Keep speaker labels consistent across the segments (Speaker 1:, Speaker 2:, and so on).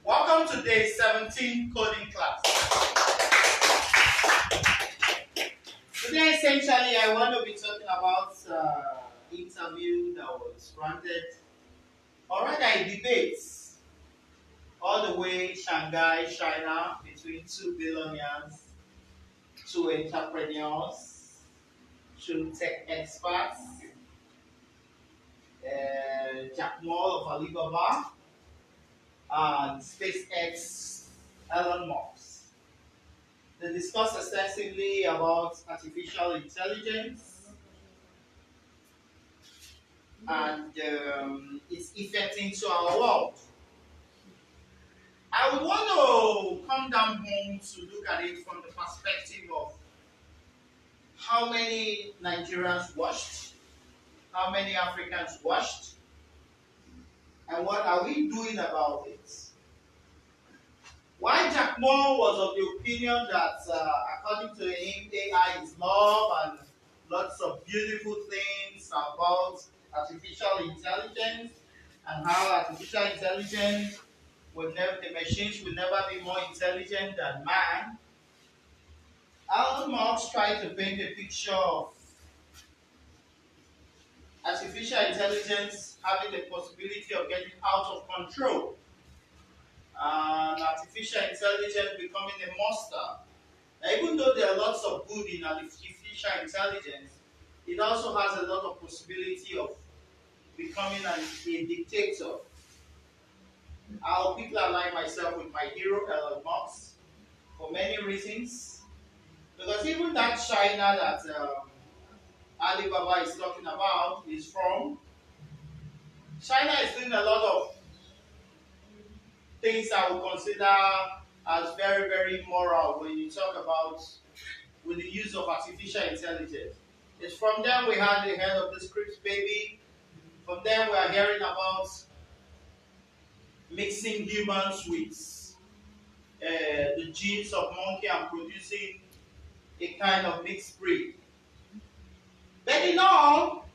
Speaker 1: Welcome to day 17 coding class. Today, essentially, I want to be talking about interview that was granted, or rather a debate, all the way Shanghai, China, between two billionaires, two entrepreneurs, two tech experts, Jack Ma of Alibaba, and SpaceX Elon Musk. They discussed extensively about artificial intelligence and its effect into our world. I would want to come down home to look at it from the perspective of how many Nigerians watched, how many Africans watched, and what are we doing about it. Why Jack Ma was of the opinion that, according to him, AI is love and lots of beautiful things about artificial intelligence and how artificial intelligence the machines will never be more intelligent than man. Elon Musk tried to paint a picture of artificial intelligence having the possibility of getting out of control and artificial intelligence becoming a monster. Now, even though there are lots of good in artificial intelligence, it also has a lot of possibility of becoming a dictator. I'll quickly align myself with my hero, Elon Musk, for many reasons. Because even that China that Alibaba is talking about is from, China is doing a lot of things I would consider as very, very immoral when you talk about with the use of artificial intelligence. It's from them we had the head of the script baby. From them we are hearing about mixing humans with the genes of monkey and producing a kind of mixed breed. But in all,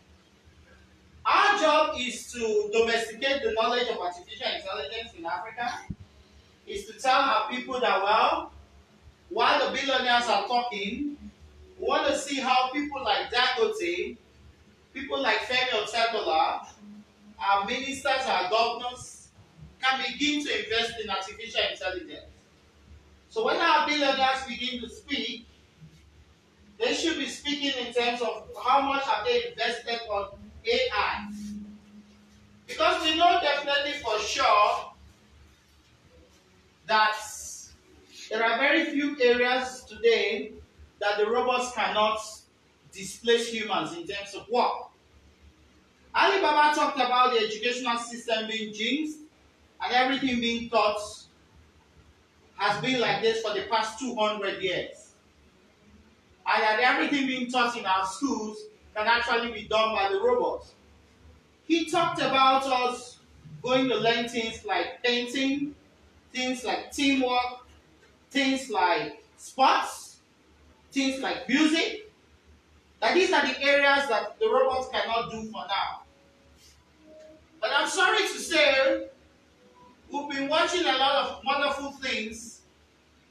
Speaker 1: our job is to domesticate the knowledge of artificial intelligence in Africa, is to tell our people that, well, while the billionaires are talking, we want to see how people like Dangote, people like Femi Otedola, our ministers, our governors, can begin to invest in artificial intelligence. So when our billionaires begin to speak, they should be speaking in terms of how much have they invested on AI. Because we know definitely for sure that there are very few areas today that the robots cannot displace humans in terms of work. Alibaba talked about the educational system being jinxed and everything being taught has been like this for the past 200 years. And that everything being taught in our schools can actually be done by the robots. He talked about us going to learn things like painting, things like teamwork, things like sports, things like music. That these are the areas that the robots cannot do for now. But I'm sorry to say, we've been watching a lot of wonderful things.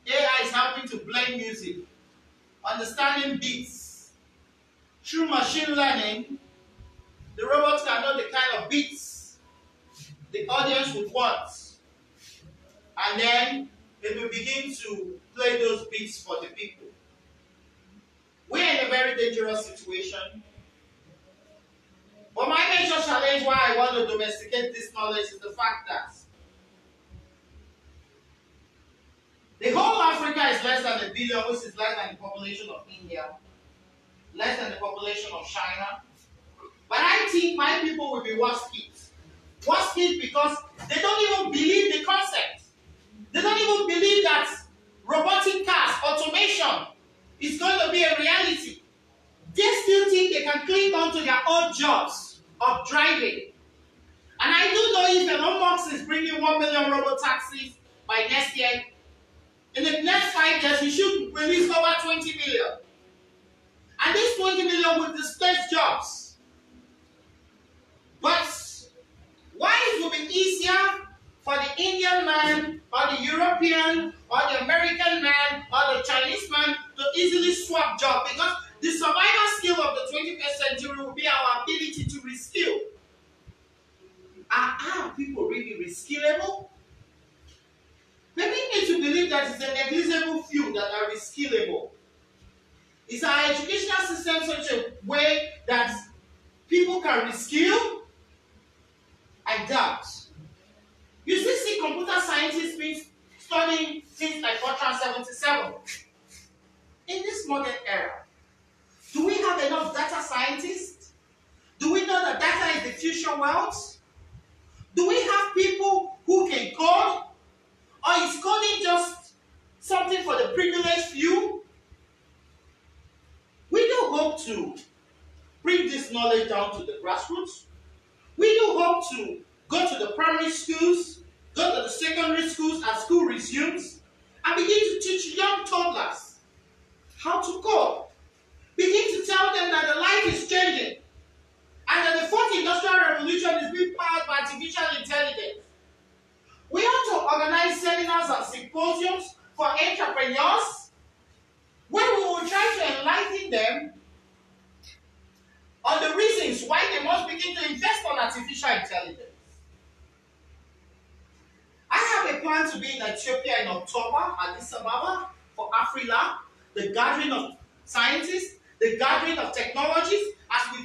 Speaker 1: AI is helping to blend music, understanding beats. Through machine learning, the robots can know the kind of beats the audience would want. And then they will begin to play those beats for the people. We're in a very dangerous situation. But my major challenge why I want to domesticate this knowledge is the fact that the whole Africa is less than 1 billion, which is less than the population of India, less than the population of China. But I think my people will be worse hit. Worse hit because they don't even believe the concept. They don't even believe that robotic cars, automation, is going to be a reality. They still think they can cling on to their old jobs of driving. And I do know if Elon Musk is bringing 1 million robot taxis by next year, in the next 5 years, he should release over 20 million. And this 20 million will displace jobs. But why it will be easier for or the European, or the American man, or the Chinese man to easily swap job, because the survival skill of the 21st century will be our ability to reskill. Are people really reskillable? Maybe we need to believe that it's a negligible few that are reskillable. Is our educational system such a way that people can reskill? I doubt. You still see computer scientists being studying things like Fortran 77. In this modern era, do we have enough data scientists? Do we know that data is the future wealth? Do we have people who can code? Or is coding just something for the privileged few? We do hope to bring this knowledge down to the grassroots. We do hope to go to the primary schools, go to the secondary schools as school resumes, and begin to teach young toddlers how to code. Begin to tell them that the life is changing and that the fourth industrial revolution is being powered by artificial intelligence. We ought to organize seminars and symposiums for entrepreneurs where we will try to enlighten them on the reasons why they must begin to invest on artificial intelligence. I have a plan to be in Ethiopia in October, Addis Ababa, for Afrila, the gathering of scientists, the gathering of technologies, as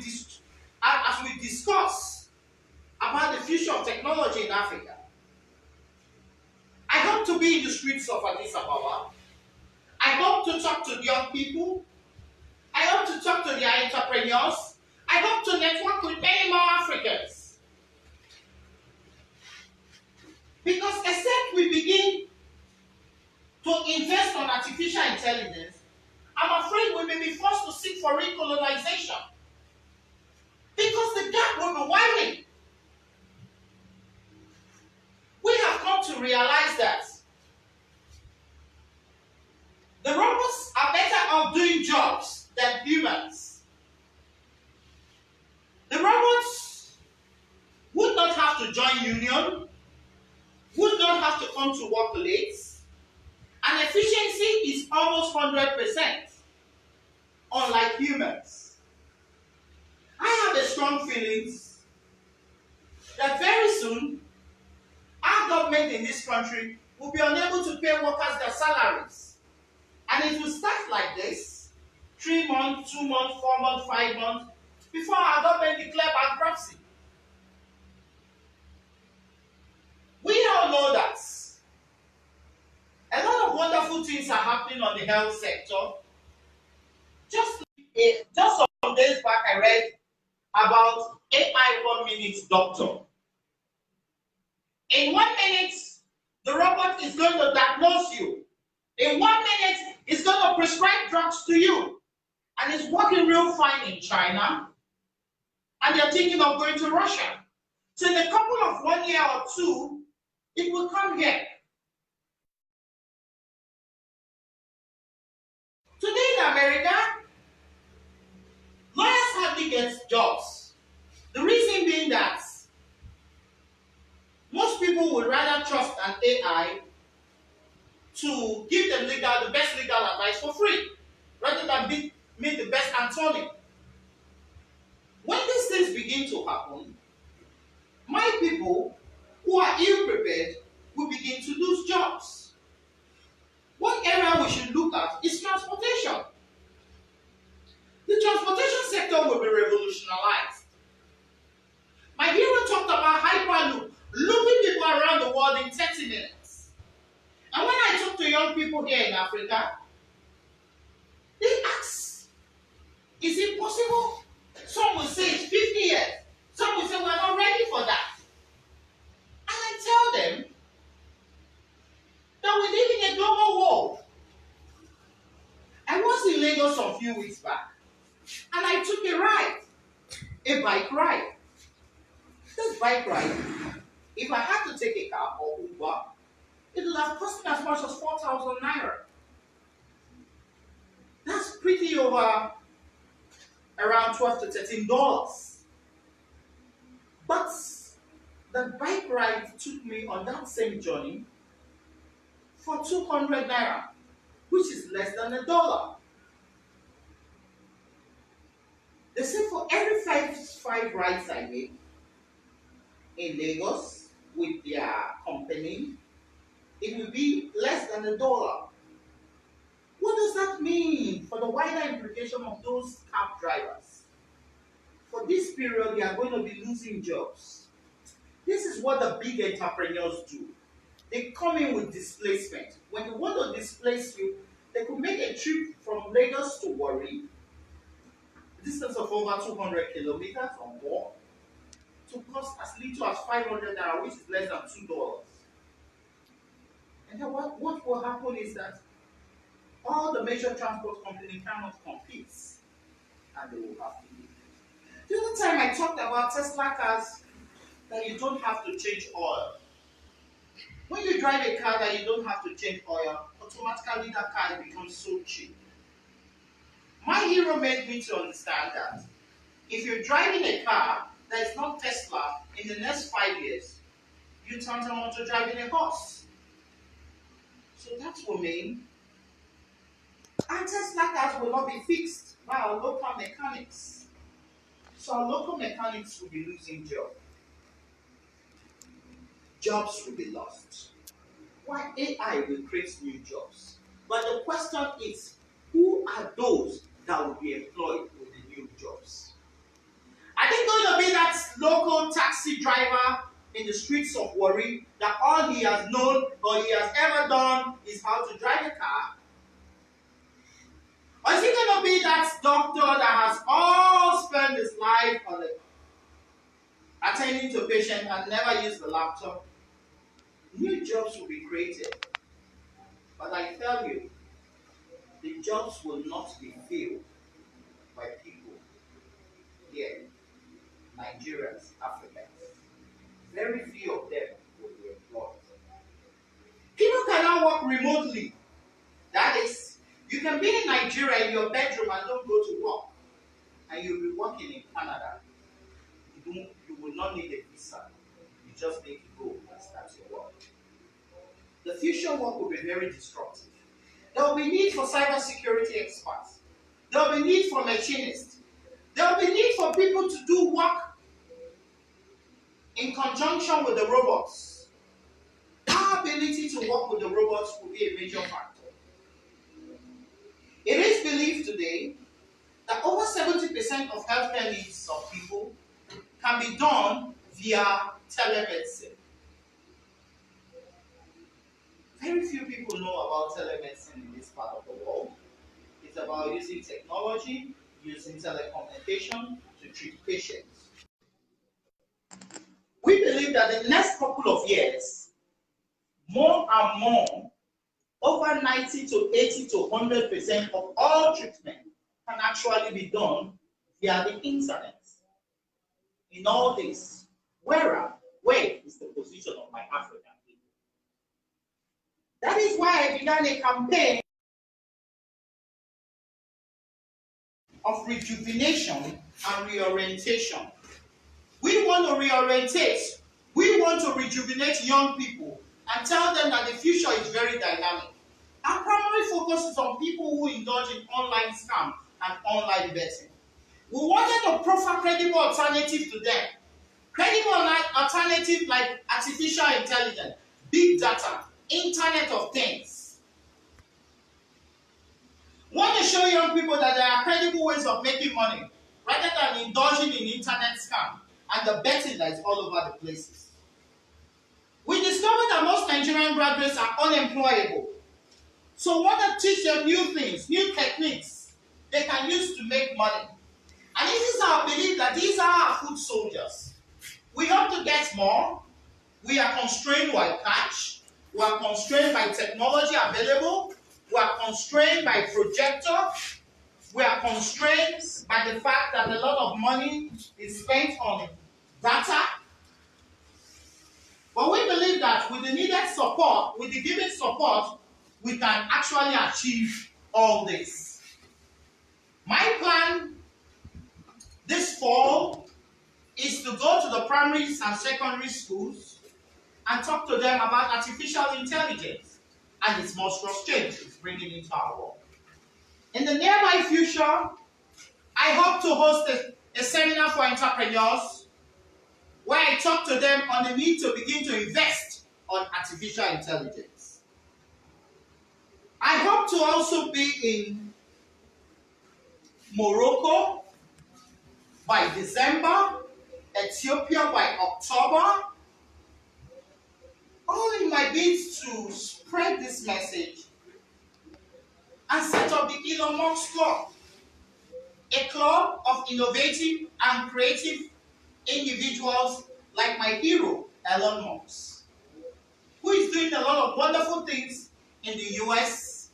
Speaker 1: we discuss about the future of technology in Africa. I hope to be in the streets of Addis Ababa. I hope to talk to young people. I hope to talk to their entrepreneurs. I hope to network with many more Africans. Because except we begin to invest on artificial intelligence, I'm afraid we may be forced to seek for recolonization. Because the gap will be widening. We have come to realize that the robots are better off doing jobs than humans. The robots would not have to join union, would not have to come to work late, and efficiency is almost 100%, unlike humans. I have a strong feeling that very soon, our government in this country will be unable to pay workers their salaries. And it will start like this, 3 months, 2 months, 4 months, 5 months, before our government declare bankruptcy. We all know that a lot of wonderful things are happening on the health sector. Just some days back, I read about AI 1 minute doctor. In 1 minute, the robot is going to diagnose you. In 1 minute, it's going to prescribe drugs to you. And it's working real fine in China. And you're thinking of going to Russia. So in a couple of 1 year or two, it will come here. Today in America, lawyers hardly get jobs. The reason being that most people would rather trust an AI to give them the best legal advice for free, rather than meet the best attorney. When these things begin to happen, my people who are ill-prepared will begin to lose jobs. One area we should look at is transportation. The transportation sector will be revolutionized. My hero talked about Hyperloop, looping people around the world in 30 minutes. And when I talk to young people here in Africa, they ask, is it possible? Some will say it's 50 years. Some will say we're not ready for that. And I tell them that we live in a global world. I was in Lagos a few weeks back, and I took a bike ride. This bike ride, if I had to take a cab or Uber, it would have cost me as much as 4,000 naira. That's pretty over around $12 to $13. But the bike ride took me on that same journey for 200 naira, which is less than $1. They say for every five rides I make in Lagos with their company, it will be less than $1. What does that mean for the wider implication of those cab drivers? For this period, they are going to be losing jobs. This is what the big entrepreneurs do. They come in with displacement. When they want to displace you, they could make a trip from Lagos to Warri, a distance of over 200 kilometers or more, to cost as little as 500 naira, which is less than $2. And then what will happen is that all the major transport companies cannot compete, and they will have to leave. The other time I talked about Tesla cars that you don't have to change oil. When you drive a car that you don't have to change oil, automatically that car becomes so cheap. My hero made me to understand that if you're driving a car that is not Tesla in the next 5 years, you turn on to driving a horse. So that will mean our Tesla cars will not be fixed by our local mechanics. So our local mechanics will be losing jobs. Jobs will be lost. Why AI will create new jobs. But the question is, who are those that will be employed with the new jobs? Are they going to be that local taxi driver in the streets of Warri that all he has known or he has ever done is how to drive a car? Or is he going to be that doctor that has all spent his life on attending to patients and never used the laptop? New jobs will be created. But I tell you, the jobs will not be filled by people here, Nigerians, Africans. Very few of them will be employed. People cannot work remotely. That is, you can be in Nigeria in your bedroom and don't go to work. And you'll be working in Canada. You will not need a visa. You just need to go and start your work. The future work will be very disruptive. There will be need for cybersecurity experts. There will be need for machinists. There will be need for people to do work in conjunction with the robots. Our ability to work with the robots will be a major factor. It is believed today that over 70% of healthcare needs of people can be done via telemedicine. Very few people know about telemedicine in this part of the world. It's about using technology, using telecommunication to treat patients. We believe that in the next couple of years, more and more, over 90 to 80 to 100% of all treatment can actually be done via the internet. In all this, where is the position of my African people? That is why I began a campaign of rejuvenation and reorientation. We want to reorientate. We want to rejuvenate young people and tell them that the future is very dynamic. Our primary focus is on people who indulge in online scam and online betting. We wanted to proffer credible alternative to them. Credible alternative like artificial intelligence, big data, Internet of Things. We want to show young people that there are credible ways of making money rather than indulging in internet scam and the betting that is all over the places. We discovered that most Nigerian graduates are unemployable. So we want to teach them new things, new techniques they can use to make money. And it is our belief that these are our food soldiers. We hope to get more. We are constrained by cash. We are constrained by technology available. We are constrained by projector. We are constrained by the fact that a lot of money is spent on data. But we believe that with the needed support, with the given support, we can actually achieve all this. My plan this fall is to go to the primaries and secondary schools and talk to them about artificial intelligence. and its monstrous change it's bringing into our world. In the nearby future, I hope to host a seminar for entrepreneurs where I talk to them on the need to begin to invest on artificial intelligence. I hope to also be in Morocco by December, Ethiopia by October, all in my bids to spread this message and set up the Elon Musk Club, a club of innovative and creative individuals like my hero, Elon Musk, who is doing a lot of wonderful things in the US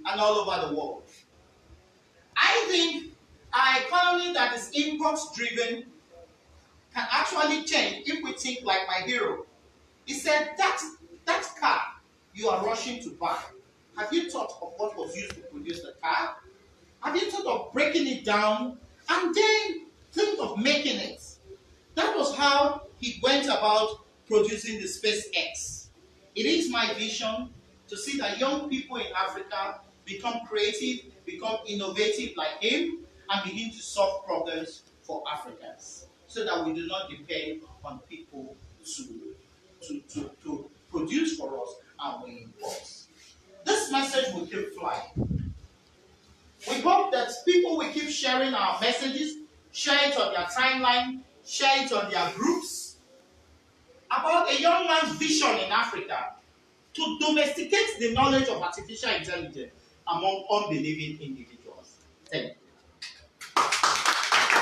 Speaker 1: and all over the world. I think our economy that is inbox driven can actually change if we think like my hero. He said that car you are rushing to buy, have you thought of what was used to produce the car? Have you thought of breaking it down and then think of making it? That was how he went about producing the SpaceX. It is my vision to see that young people in Africa become creative, become innovative like him, and begin to solve problems for Africans so that we do not depend on people to produce for us and we import. This message will keep flying. We hope that people will keep sharing our messages, share it on their timeline, share it on their groups, about a young man's vision in Africa to domesticate the knowledge of artificial intelligence among unbelieving individuals. Thank you.